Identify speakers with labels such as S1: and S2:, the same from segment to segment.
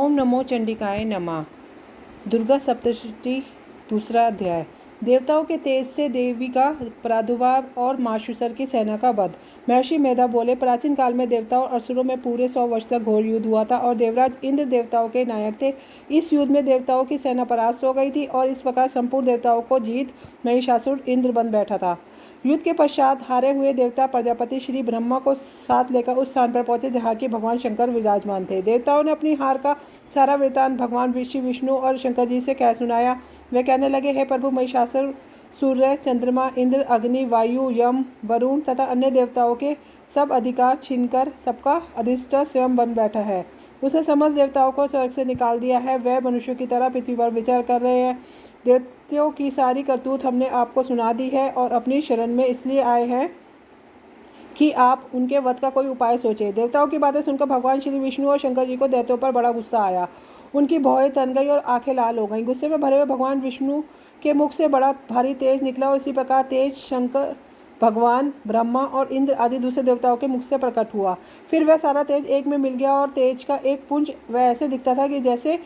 S1: ओम नमो चंडिकाय नमः। दुर्गा सप्तशती दूसरा अध्याय। देवताओं के तेज से देवी का प्रादुर्भाव और माशुसर की सेना का वध। महर्षि मेधा बोले, प्राचीन काल में देवताओं और असुरों में पूरे 100 वर्ष तक घोर युद्ध हुआ था और देवराज इंद्र देवताओं के नायक थे। इस युद्ध में देवताओं की सेना परास्त हो गई थी और इस प्रकार संपूर्ण देवताओं को जीत महिषासुर इंद्र बन बैठा था। युद्ध के पश्चात हारे हुए देवता प्रजापति श्री ब्रह्मा को साथ लेकर उस स्थान पर पहुंचे जहाँ की भगवान शंकर विराजमान थे। देवताओं ने अपनी हार का सारा वृतांत भगवान विष्णु और शंकर जी से कह सुनाया। वे कहने लगे, हे प्रभु, महिषासुर सूर्य, चंद्रमा, इंद्र, अग्नि, वायु, यम, वरुण तथा अन्य देवताओं के सब अधिकार छीनकर सबका अधिष्ठा स्वयं बन बैठा है। उसने समस्त देवताओं को स्वर्ग से निकाल दिया है। वह मनुष्यों की तरह पृथ्वी पर विचार कर रहे हैं। देवताओं की सारी करतूत हमने आपको सुना दी है और अपनी शरण में इसलिए आए हैं कि आप उनके वध का कोई उपाय सोचें। देवताओं की बातें सुनकर भगवान श्री विष्णु और शंकर जी को दैत्यों पर बड़ा गुस्सा आया। उनकी भौहें तन गई और आंखें लाल हो गईं। गुस्से में भरे हुए भगवान विष्णु के मुख से बड़ा भारी तेज निकला और इसी प्रकार तेज शंकर, भगवान ब्रह्मा और इंद्र आदि दूसरे देवताओं के मुख से प्रकट हुआ। फिर वह सारा तेज एक में मिल गया और तेज का एक पुंज वह ऐसे दिखता था कि जैसे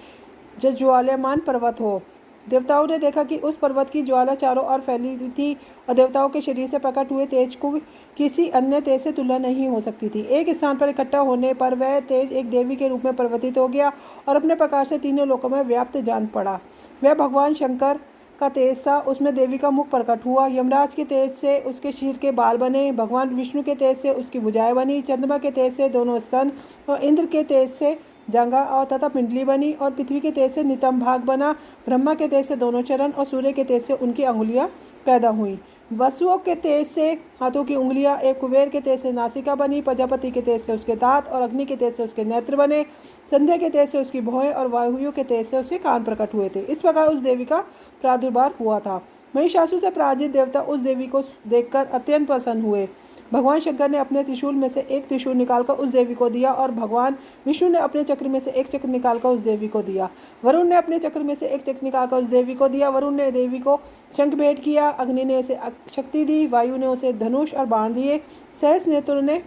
S1: ज्वाल्यमान पर्वत हो। देवताओं ने देखा कि उस पर्वत की ज्वाला चारों ओर फैली थी और देवताओं के शरीर से प्रकट हुए तेज को किसी अन्य तेज से तुलना नहीं हो सकती थी। एक स्थान पर इकट्ठा होने पर वह तेज एक देवी के रूप में परिवर्तित हो गया और अपने प्रकार से तीनों लोकों में व्याप्त जान पड़ा। वह भगवान शंकर का तेज था, उसमें देवी का मुख प्रकट हुआ। यमराज के तेज से उसके शीर के बाल बने, भगवान विष्णु के तेज से उसकी भुजाएं बनी, चंद्रमा के तेज से दोनों स्तन और इंद्र के तेज से जांघा और तथा पिंडली बनी और पृथ्वी के तेज से नितंब भाग बना। ब्रह्मा के तेज से दोनों चरण और सूर्य के तेज से उनकी अंगुलियां पैदा हुई। वसुओं के तेज से हाथों की उंगलियां, एक कुबेर के तेज से नासिका बनी, प्रजापति के तेज से उसके दांत और अग्नि के तेज से उसके नेत्र बने, संध्या के तेज से उसकी भौहें और वायु के तेज से उसके कान प्रकट हुए थे। इस प्रकार उस देवी का प्रादुर्भाव हुआ था। महिषासुर से पराजित देवता उस देवी को देखकर अत्यंत प्रसन्न हुए। भगवान शंकर ने अपने त्रिशूल में से एक त्रिशूल निकालकर उस देवी को दिया और भगवान विष्णु ने अपने चक्र में से एक चक्र निकालकर उस देवी को दिया। वरुण ने अपने चक्र में से एक चक्र निकालकर उस देवी को दिया। वरुण ने देवी को शंख भेंट किया, अग्नि ने उसे शक्ति दी, वायु ने उसे धनुष और बाण दिए, सहस नेत्र ने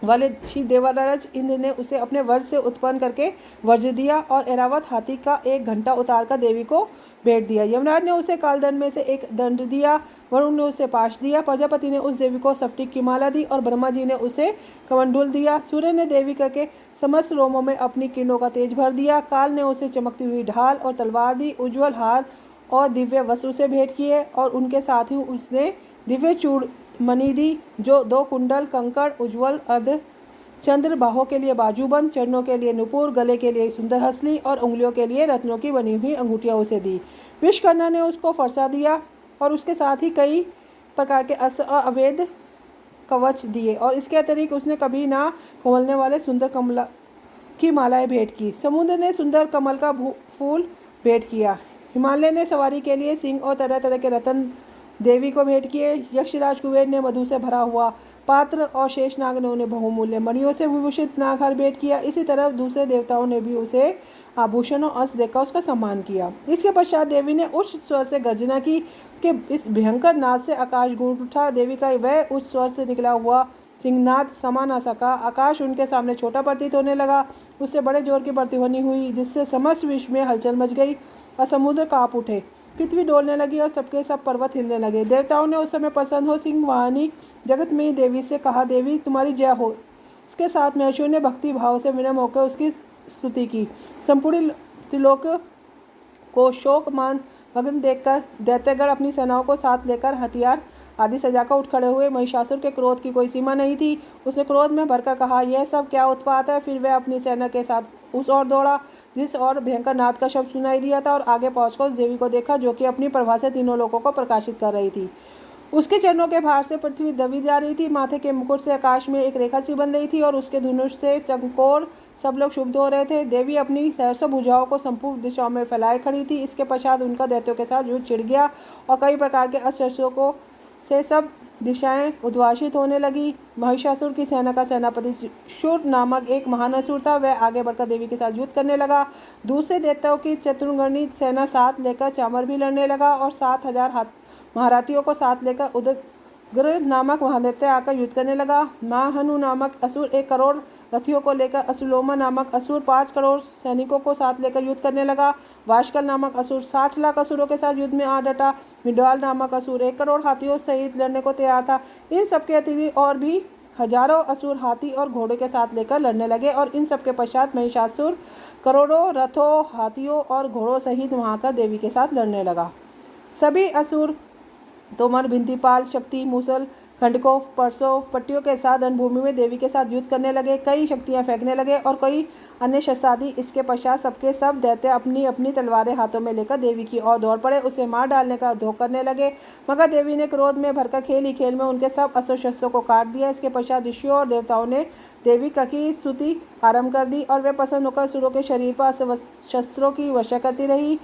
S1: वाले श्री देवराज इंद्र ने उसे अपने वज्र से उत्पन्न करके वज्र दिया और ऐरावत हाथी का एक घंटा उतारकर देवी को भेंट दिया। यमराज ने उसे कालदंड में से एक दंड दिया, वरुण ने उसे पाश दिया, प्रजापति ने उस देवी को स्फटिक की माला दी और ब्रह्मा जी ने उसे कमंडल दिया। सूर्य ने देवी के समस्त रोमों में अपनी किरणों का तेज भर दिया। काल ने उसे चमकती हुई ढाल और तलवार दी, उज्ज्वल हार और दिव्य वस्त्र से भेंट किए और उनके साथ ही उसने दिव्य चूड़मणि दी, जो 2 कुंडल, कंकड़, उज्ज्वल अर्ध चंद्र, बाहों के लिए बाजूबंद, चरणों के लिए नुपुर, गले के लिए सुंदर हंसली और उंगलियों के लिए रत्नों की बनी हुई अंगूठियां उसे दी। विश्वकर्मा ने उसको फरसा दिया और उसके साथ ही कई प्रकार के अस्त्र और अवैध कवच दिए और इसके अतिरिक्त उसने कभी ना खोलने वाले सुंदर कमल की मालाएं भेंट की। समुद्र ने सुंदर कमल का फूल भेंट किया। हिमालय ने सवारी के लिए सिंह और तरह तरह के रत्न देवी को भेंट किए। यक्षराज कुबेर ने मधु से भरा हुआ पात्र और शेषनाग ने उन्हें बहुमूल्य मणियों से विभूषित नागहार भेंट किया। इसी तरह दूसरे देवताओं ने भी उसे आभूषण और अस्त्र देकर उसका सम्मान किया। इसके पश्चात देवी ने उच्च स्वर से गर्जना की। उसके इस भयंकर नाद से आकाश गूंज उठा। देवी का वह उच्च स्वर से निकला हुआ सिंहनाद समा न सका। आकाश उनके सामने छोटा प्रतीत होने लगा। उससे बड़े जोर की प्रतिध्वनि हुई जिससे समस्त विश्व में हलचल मच गई और समुद्र कांप उठे, पृथ्वी डोलने लगी और सबके सब पर्वत हिलने लगे। देवताओं ने उस समय प्रसन्न हो सिंह वाहिनी जगत में ही देवी से कहा, देवी तुम्हारी जय हो। इसके साथ महर्षियों ने भक्ति भाव से विनम्र होकर उसकी स्तुति की। संपूर्ण त्रिलोक को शोकमान मग्न देखकर दैत्यगण अपनी सेनाओं को साथ लेकर हथियार आदि सजाकर उठ खड़े हुए। महिषासुर के क्रोध की कोई सीमा नहीं थी। उसने क्रोध में भरकर कहा, यह सब क्या उत्पात है। फिर वह अपनी सेना के साथ उस ओर दौड़ा जिस और भयंकर नाद का शब्द सुनाई दिया था और आगे पहुंचकर उस देवी को देखा जो कि अपनी प्रभा से तीनों लोगों को प्रकाशित कर रही थी। उसके चरणों के भार से पृथ्वी दबी जा रही थी। माथे के मुकुट से आकाश में एक रेखा सी बन रही थी और उसके धनुष से चंकोर सब लोग शुद्ध हो रहे थे। देवी अपनी सहस्रों भुजाओं को संपूर्ण दिशाओं में फैलाए खड़ी थी। इसके पश्चात उनका दैत्यों के साथ युद्ध छिड़ गया और कई प्रकार के अस्त्र को से सब दिशाएं उद्भासित होने लगी। महिषासुर की सेना का सेनापति शूर नामक एक महान असुर था। वह आगे बढ़कर देवी के साथ युद्ध करने लगा। दूसरे देवताओं की चतुर्गणी सेना साथ लेकर चामर भी लड़ने लगा और 7,000 महारथियों को साथ लेकर गृह नामक महादैत्य आकर युद्ध करने लगा। महाहनु नामक असुर 1 करोड़ रथियों को लेकर असुलोमा नामक असुर 5 करोड़ सैनिकों को साथ लेकर युद्ध करने लगा। वाशकल नामक असुर 60 लाख असुरों के साथ युद्ध में आ डटा। मिंडवाल नामक असुर 1 करोड़ हाथियों सहित लड़ने को तैयार था। इन सबके अतिरिक्त और भी हजारों असुर हाथी और घोड़े के साथ लेकर लड़ने लगे और इन सबके पश्चात महिषासुर करोड़ों रथों हाथियों और घोड़ों सहित वहां आकर देवी के साथ लड़ने लगा। सभी असुर तोमर, भिंतीपाल, शक्ति, मूसल, खंडकों, परसों, पट्टियों के साथ रणभूमि में देवी के साथ युद्ध करने लगे। कई शक्तियां फेंकने लगे और कई अन्य शस्त्रादि। इसके पश्चात सबके सब दैत्य अपनी अपनी तलवारें हाथों में लेकर देवी की ओर दौड़ पड़े, उसे मार डालने का उद्योग करने लगे। मगर देवी ने क्रोध में भरकर खेल ही खेल में उनके सब अस्त्र शस्त्रों को काट दिया। इसके पश्चात ऋषियों और देवताओं ने देवी की स्तुति आरंभ कर दी और वे प्रसन्न होकर असुरों के शरीर पर शस्त्रों की वर्षा करती रही।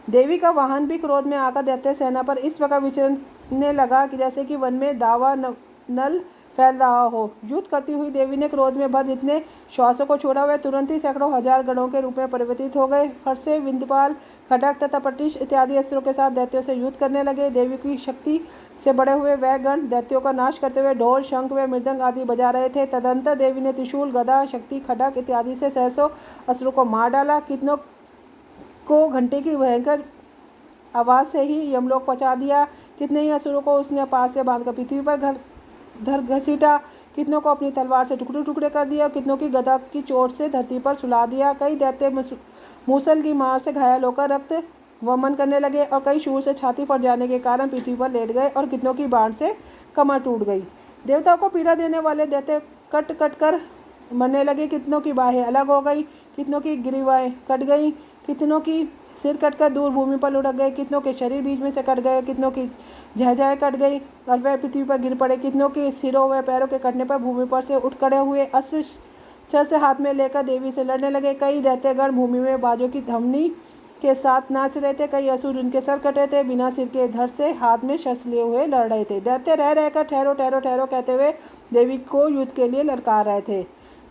S1: देवी का वाहन भी क्रोध में आकर दैत्य सेना पर इस प्रकार विचरने लगा कि जैसे कि वन में दावा नल फैल रहा हो। युद्ध करती हुई देवी ने क्रोध में भर जितने श्वासों को छोड़ा वे तुरंत ही सैकड़ों हजार गणों के रूप में परिवर्तित हो गए। फरसे, विंध्यपाल, खड्ग तथा पट्टिश इत्यादि अस्त्रों के साथ दैत्यों से युद्ध करने लगे। देवी की शक्ति से बड़े हुए वह गण दैत्यों का नाश करते हुए ढोल, शंख व मृदंग आदि बजा रहे थे। तदंतर देवी ने त्रिशूल, गदा, शक्ति, खड्ग इत्यादि से सहसों अस्त्रों को मार डाला। कितनों को घंटे की भयंकर आवाज़ से ही यमलोक पहुंचा दिया। कितने ही असुरों को उसने पास से बांधकर पृथ्वी पर धर घसीटा। कितनों को अपनी तलवार से टुकड़े टुकड़े कर दिया। कितनों की गदा की चोट से धरती पर सुला दिया। कई दैत्य मूसल की मार से घायल होकर रक्त वमन करने लगे और कई शूल से छाती फट जाने के कारण पृथ्वी पर लेट गए और कितनों की बाण से कमर टूट गई। देवताओं को पीड़ा देने वाले दैत्य कट कट कर मरने लगे। कितनों की बाहें अलग हो गई, कितनों की ग्रीवाएं कट गई, कितनों की सिर कटकर दूर भूमि पर लुढ़क गए, कितनों के शरीर बीच में से कट गए, कितनों की जहजाएं कट गई और वह पृथ्वी पर गिर पड़े। कितनों के सिरों व पैरों के कटने पर भूमि पर से उठ खड़े हुए अस्त्र से हाथ में लेकर देवी से लड़ने लगे। कई दैत्यगण भूमि में बाजों की धमनी के साथ नाच रहे थे। कई असुर उनके सर कटे थे, बिना सिर के धड़ से हाथ में शस्त्र लिए हुए लड़ रहे थे। दैत्य रह रहकर ठहरो ठहरो ठहरो कहते हुए देवी को युद्ध के लिए ललकार रहे थे।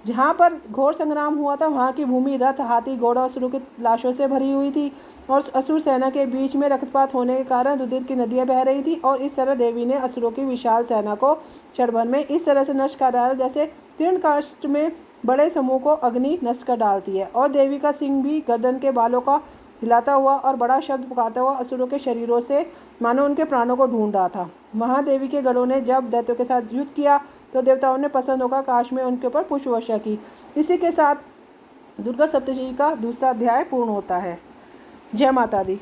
S1: जहाँ पर घोर संग्राम हुआ था वहाँ की भूमि रथ, हाथी, घोड़ा, असुरों की लाशों से भरी हुई थी और असुर सेना के बीच में रक्तपात होने के कारण रुधिर की नदियाँ बह रही थी। और इस तरह देवी ने असुरों की विशाल सेना को क्षण भर में इस तरह से नष्ट कर डाला जैसे तृणकाष्ठ में बड़े समूह को अग्नि नष्ट कर डालती है। और देवी का सिंह भी गर्दन के बालों का हिलाता हुआ और बड़ा शब्द पुकारता हुआ असुरों के शरीरों से मानो उनके प्राणों को ढूंढ रहा था। महादेवी के गणों ने जब दैत्यों के साथ युद्ध किया तो देवताओं ने प्रसन्न होकर काश में उनके ऊपर पुष्प वर्षा की। इसी के साथ दुर्गा सप्तशती का दूसरा अध्याय पूर्ण होता है। जय माता दी।